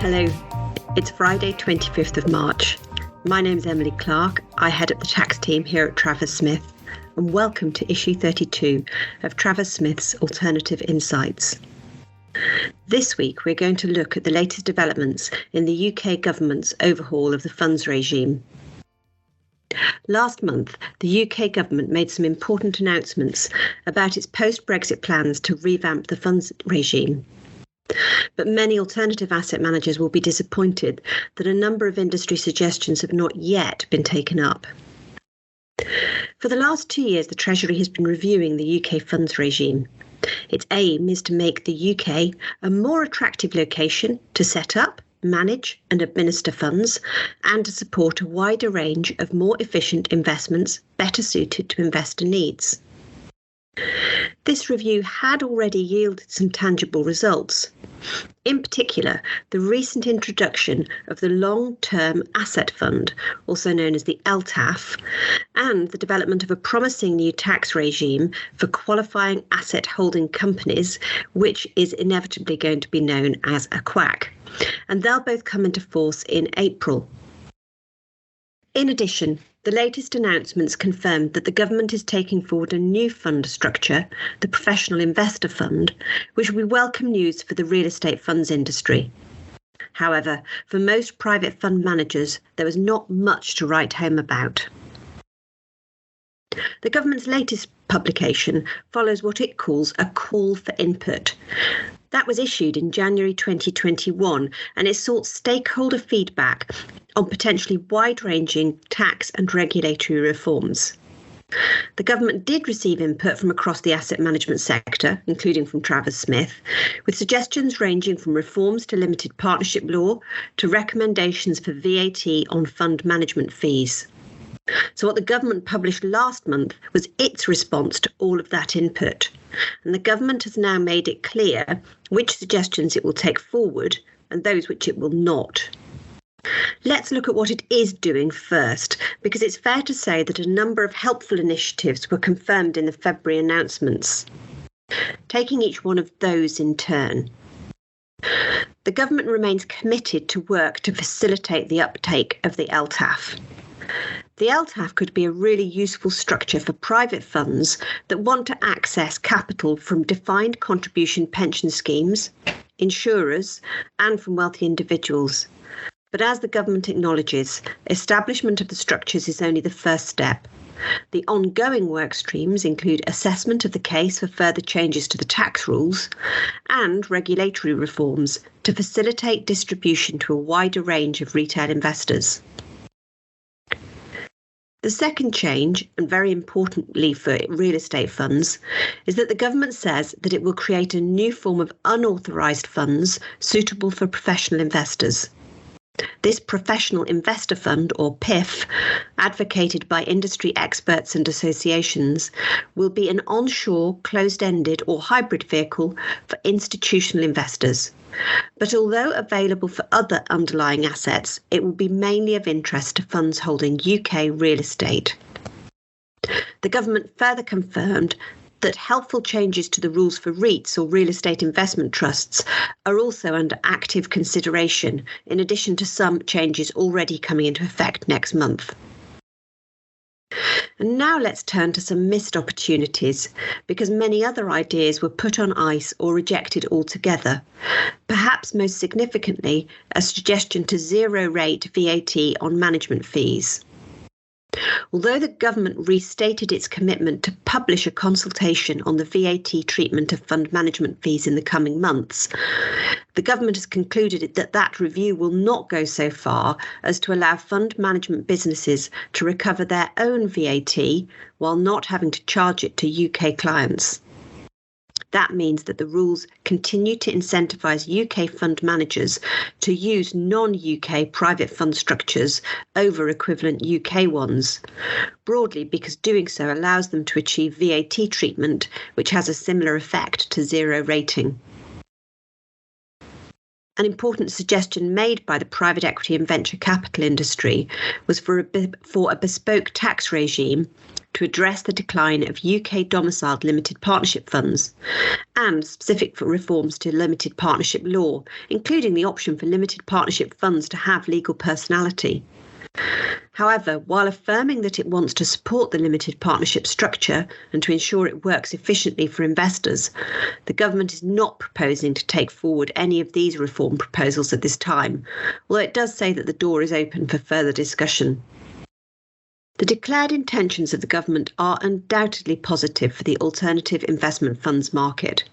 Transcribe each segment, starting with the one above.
Hello, it's Friday 25th of March. My name's Emily Clark. I head up the tax team here at Travers Smith, and welcome to issue 32 of Travers Smith's Alternative Insights. This week we're going to look at the latest developments in the UK government's overhaul of the funds regime. Last month, the UK government made some important announcements about its post-Brexit plans to revamp the funds regime. But many alternative asset managers will be disappointed that a number of industry suggestions have not yet been taken up. For the last 2 years, the Treasury has been reviewing the UK funds regime. Its aim is to make the UK a more attractive location to set up, manage and administer funds, and to support a wider range of more efficient investments better suited to investor needs. This review had already yielded some tangible results. In particular, the recent introduction of the Long-Term Asset Fund, also known as the LTAF, and the development of a promising new tax regime for qualifying asset holding companies, which is inevitably going to be known as a QAC. And they'll both come into force in April. In addition, the latest announcements confirmed that the government is taking forward a new fund structure, the Professional Investor Fund, which will be welcome news for the real estate funds industry. However, for most private fund managers, there was not much to write home about. The government's latest publication follows what it calls a call for input. That was issued in January 2021, and it sought stakeholder feedback on potentially wide-ranging tax and regulatory reforms. The government did receive input from across the asset management sector, including from Travers Smith, with suggestions ranging from reforms to limited partnership law to recommendations for VAT on fund management fees. So what the government published last month was its response to all of that input. And the government has now made it clear which suggestions it will take forward and those which it will not. Let's look at what it is doing first, because it's fair to say that a number of helpful initiatives were confirmed in the February announcements. Taking each one of those in turn. The government remains committed to work to facilitate the uptake of the LTAF. The LTAF could be a really useful structure for private funds that want to access capital from defined contribution pension schemes, insurers, and from wealthy individuals. But as the government acknowledges, establishment of the structures is only the first step. The ongoing work streams include assessment of the case for further changes to the tax rules and regulatory reforms to facilitate distribution to a wider range of retail investors. The second change, and very importantly for real estate funds, is that the government says that it will create a new form of unauthorised funds suitable for professional investors. This Professional Investor Fund, or PIF, advocated by industry experts and associations, will be an onshore, closed-ended or hybrid vehicle for institutional investors. But although available for other underlying assets, it will be mainly of interest to funds holding UK real estate. The government further confirmed that helpful changes to the rules for REITs or real estate investment trusts are also under active consideration, in addition to some changes already coming into effect next month. And now let's turn to some missed opportunities, because many other ideas were put on ice or rejected altogether. Perhaps most significantly, a suggestion to zero-rate VAT on management fees. Although the government restated its commitment to publish a consultation on the VAT treatment of fund management fees in the coming months, the government has concluded that that review will not go so far as to allow fund management businesses to recover their own VAT while not having to charge it to UK clients. That means that the rules continue to incentivise UK fund managers to use non-UK private fund structures over equivalent UK ones, broadly because doing so allows them to achieve VAT treatment, which has a similar effect to zero rating. An important suggestion made by the private equity and venture capital industry was for a bespoke tax regime to address the decline of UK domiciled limited partnership funds and specific reforms to limited partnership law, including the option for limited partnership funds to have legal personality. However, while affirming that it wants to support the limited partnership structure and to ensure it works efficiently for investors, the government is not proposing to take forward any of these reform proposals at this time, although it does say that the door is open for further discussion. The declared intentions of the government are undoubtedly positive for the alternative investment funds market.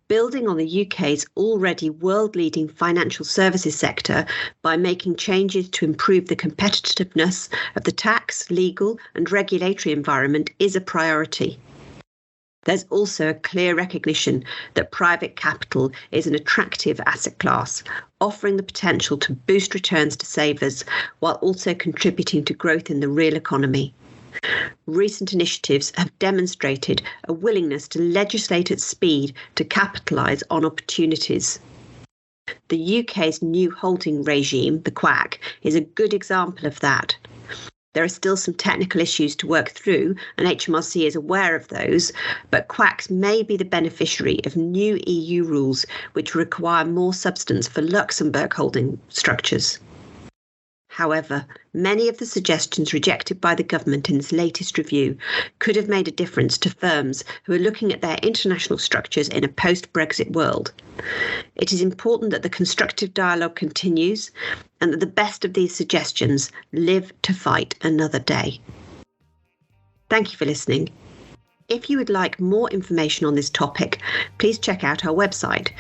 Building on the UK's already world-leading financial services sector by making changes to improve the competitiveness of the tax, legal and regulatory environment is a priority. There's also a clear recognition that private capital is an attractive asset class, offering the potential to boost returns to savers while also contributing to growth in the real economy. Recent initiatives have demonstrated a willingness to legislate at speed to capitalise on opportunities. The UK's new holding regime, the QAC, is a good example of that. There are still some technical issues to work through, and HMRC is aware of those, but QACs may be the beneficiary of new EU rules which require more substance for Luxembourg holding structures. However, many of the suggestions rejected by the government in this latest review could have made a difference to firms who are looking at their international structures in a post-Brexit world. It is important that the constructive dialogue continues and that the best of these suggestions live to fight another day. Thank you for listening. If you would like more information on this topic, please check out our website,